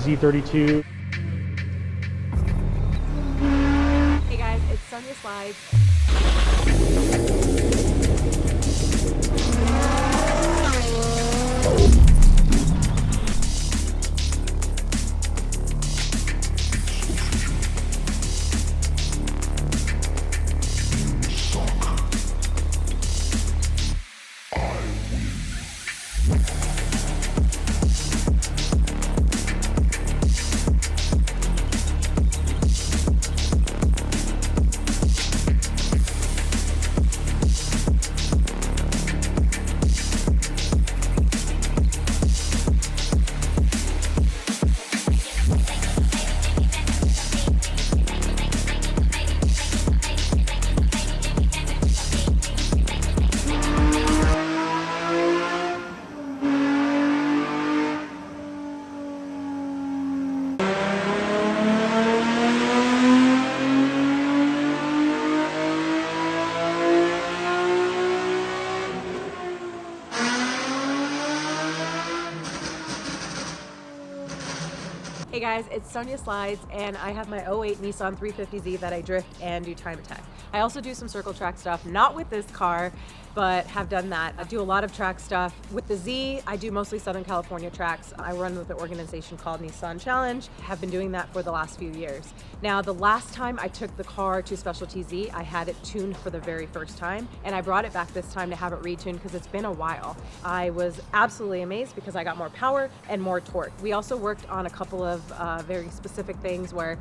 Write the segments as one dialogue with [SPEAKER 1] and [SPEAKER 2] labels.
[SPEAKER 1] Z32.
[SPEAKER 2] Hey guys, it's Sonia Slides. Hey guys, it's Sonia Slides, and I have my '08 Nissan 350Z that I drift and do time attack. I also do some circle track stuff, not with this car, but have done that. I do a lot of track stuff. With the Z, I do mostly Southern California tracks. I run with an organization called Nissan Challenge. Have been doing that for the last few years. Now, the last time I took the car to Specialty Z, I had it tuned for the very first time, and I brought it back this time to have it retuned because it's been a while. I was absolutely amazed because I got more power and more torque. We also worked on a couple of very specific things where,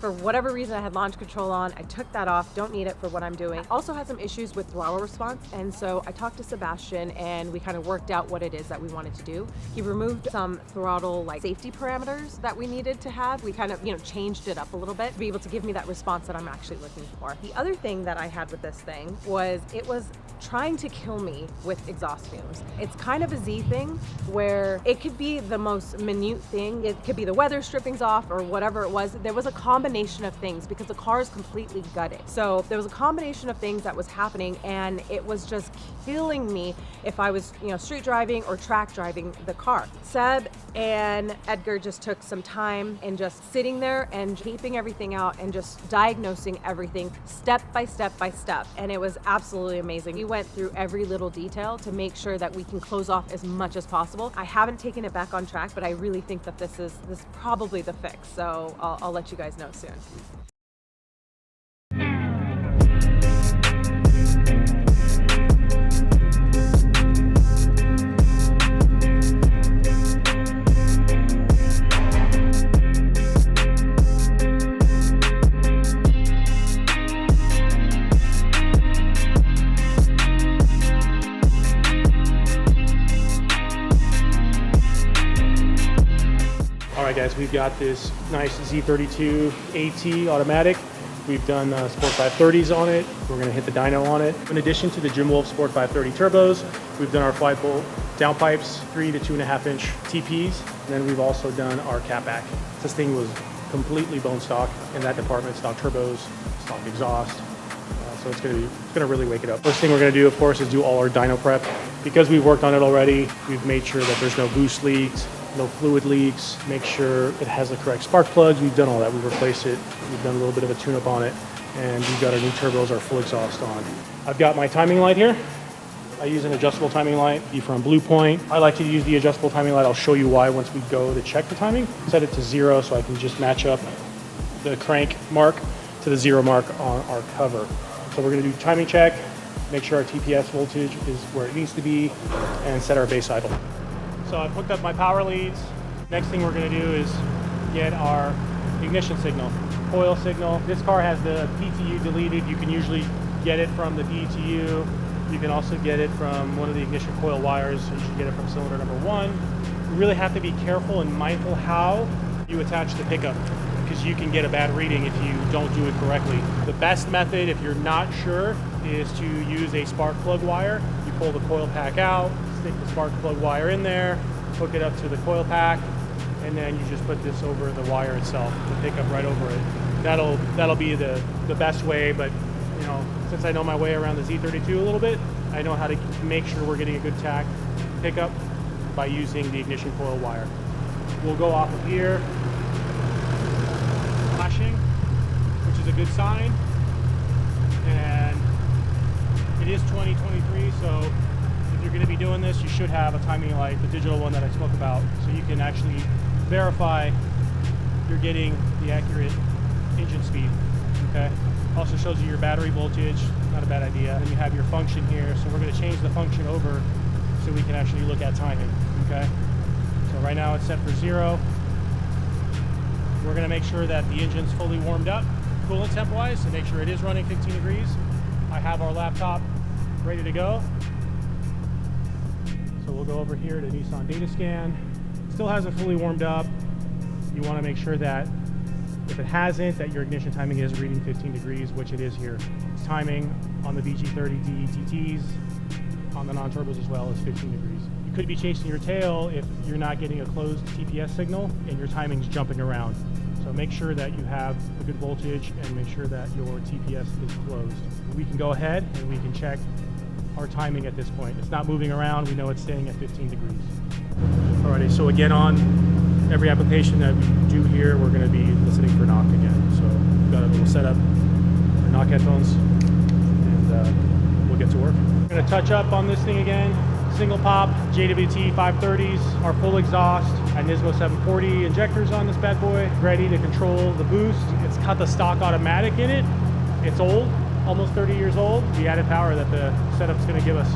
[SPEAKER 2] for whatever reason, I had launch control on. I took that off, don't need it for what I'm doing. I also had some issues with throttle response, and so I talked to Sebastian and we kind of worked out what it is that we wanted to do. He removed some throttle safety parameters that we needed to have. We kind of, changed it up a little bit to be able to give me that response that I'm actually looking for. The other thing that I had with this thing was it was trying to kill me with exhaust fumes. It's kind of a Z thing where it could be the most minute thing. It could be the weather strippings off or whatever it was. There was a combination of things because the car is completely gutted. So there was a combination of things that was happening, and it was just killing me if I was, street driving or track driving the car. Seb and Edgar just took some time and just sitting there and keeping everything out and just diagnosing everything step by step by step. And it was absolutely amazing. We went through every little detail to make sure that we can close off as much as possible. I haven't taken it back on track, but I really think that this is probably the fix. So I'll let you guys know soon.
[SPEAKER 1] Alright guys, we've got this nice Z32 AT automatic. We've done Sport 530s on it. We're going to hit the dyno on it. In addition to the Jim Wolf Sport 530 turbos, we've done our 5-bolt downpipes, 3 to 2.5 inch TPs, and then we've also done our catback. This thing was completely bone stock in that department, stock turbos, stock exhaust. So it's going to really wake it up. First thing we're going to do, of course, is do all our dyno prep. Because we've worked on it already, we've made sure that there's no boost leaks, no fluid leaks, make sure it has the correct spark plugs. We've done all that. We've replaced it. We've done a little bit of a tune-up on it, and we've got our new turbos, our full exhaust on. I've got my timing light here. I use an adjustable timing light from Blue Point. I like to use the adjustable timing light. I'll show you why once we go to check the timing. Set it to 0 so I can just match up the crank mark to the 0 mark on our cover. So we're going to do timing check, make sure our TPS voltage is where it needs to be, and set our base idle. So I've hooked up my power leads. Next thing we're going to do is get our ignition signal, coil signal. This car has the PTU deleted. You can usually get it from the PTU. You can also get it from one of the ignition coil wires. You should get it from cylinder number 1. You really have to be careful and mindful how you attach the pickup, because you can get a bad reading if you don't do it correctly. The best method, if you're not sure, is to use a spark plug wire. You pull the coil pack out, stick the spark plug wire in there, hook it up to the coil pack, and then you just put this over the wire itself, the pickup right over it. That'll be the best way, but since I know my way around the Z32 a little bit, I know how to make sure we're getting a good tack pickup by using the ignition coil wire. We'll go off of here, good sign. And it is 2023, so if you're going to be doing this, you should have a timing light, the digital one that I spoke about, so you can actually verify you're getting the accurate engine speed. Okay. Also shows you your battery voltage, not a bad idea. And you have your function here, so we're going to change the function over so we can actually look at timing. Okay. So right now it's set for 0. We're going to make sure that the engine's fully warmed up, coolant temp wise, to make sure it is running 15 degrees. I have our laptop ready to go. So we'll go over here to Nissan data scan. Still hasn't fully warmed up. You want to make sure that if it hasn't, that your ignition timing is reading 15 degrees, which it is here. It's timing on the VG30D TTs, on the non-turbos as well, is 15 degrees. You could be chasing your tail if you're not getting a closed TPS signal and your timing's jumping around. So make sure that you have a good voltage and make sure that your TPS is closed. We can go ahead and we can check our timing at this point. It's not moving around. We know it's staying at 15 degrees. Alrighty, so again, on every application that we do here, we're going to be listening for knock again. So we've got a little setup for knock headphones, and we'll get to work. I'm going to touch up on this thing again. Single pop JWT 530s, our full exhaust, and Nismo 740 injectors on this bad boy, ready to control the boost. It's got the stock automatic in it. It's old, almost 30 years old. The added power that the setup's going to give us.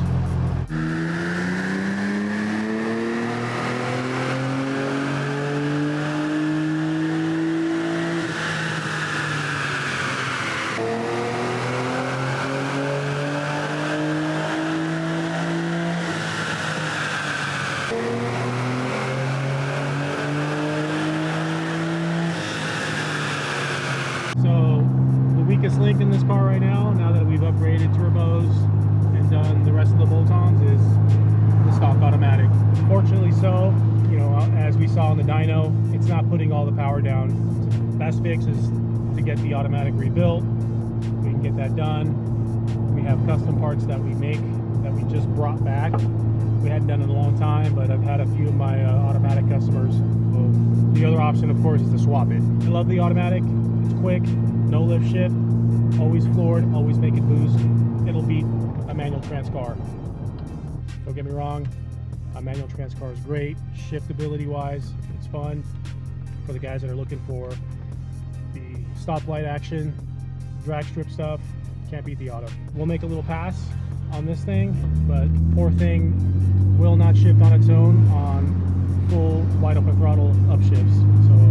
[SPEAKER 1] So the weakest link in this car right now that we've upgraded turbos and done the rest of the bolt-ons, is the stock automatic. Fortunately so, you know, as we saw in the dyno, it's not putting all the power down. So the best fix is to get the automatic rebuilt. We can get that done. We have custom parts that we make that we just brought back. We hadn't done it in a long time, but I've had a few of my automatic customers. So the other option, of course, is to swap it. I love the automatic. It's quick, no lift shift, always floored, always making boost. It'll beat a manual trans car. Don't get me wrong, a manual trans car is great. Shiftability wise, it's fun for the guys that are looking for the stoplight action, drag strip stuff. Can't beat the auto. We'll make a little pass on this thing, but poor thing will not shift on its own on full wide open throttle upshifts. So